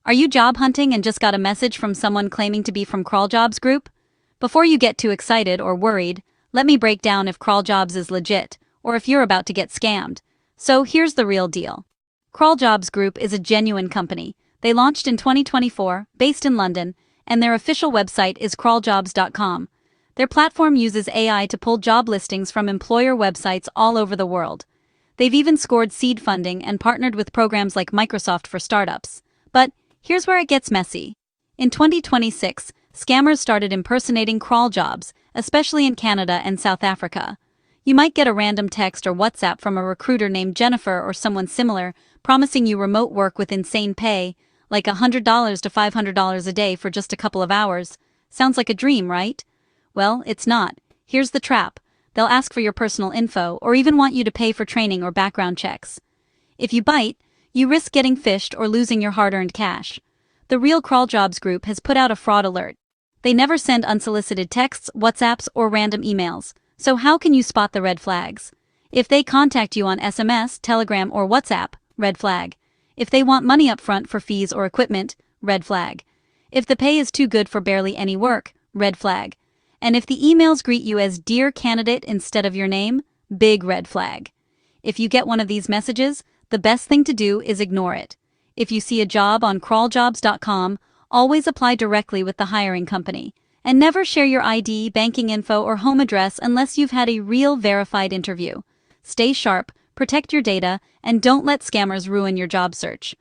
Are you job hunting and just got a message from someone claiming to be from CrawlJobs group? Before you get too excited or worried, let me break down if CrawlJobs is legit, or if you're about to get scammed. So here's the real deal. CrawlJobs Group is a genuine company. They launched in 2024, based in London, and their official website is crawljobs.com. Their platform uses AI to pull job listings from employer websites all over the world. They've even scored seed funding and partnered with programs like Microsoft for startups. But here's where it gets messy. In 2026, scammers started impersonating CrawlJobs, especially in Canada and South Africa. You might get a random text or WhatsApp from a recruiter named Jennifer or someone similar, promising you remote work with insane pay, like $100 to $500 a day for just a couple of hours. Sounds like a dream, right? Well, it's not. Here's the trap. They'll ask for your personal info or even want you to pay for training or background checks. If you bite, you risk getting phished or losing your hard-earned cash. The real CrawlJobs group has put out a fraud alert. They never send unsolicited texts, WhatsApps, or random emails. So how can you spot the red flags? If they contact you on SMS, Telegram, or WhatsApp, red flag. If they want money up front for fees or equipment, red flag. If the pay is too good for barely any work, red flag. And if the emails greet you as "Dear Candidate" instead of your name, big red flag. If you get one of these messages, the best thing to do is ignore it. If you see a job on crawljobs.com, always apply directly with the hiring company. And never share your ID, banking info, or home address unless you've had a real verified interview. Stay sharp, protect your data, and don't let scammers ruin your job search.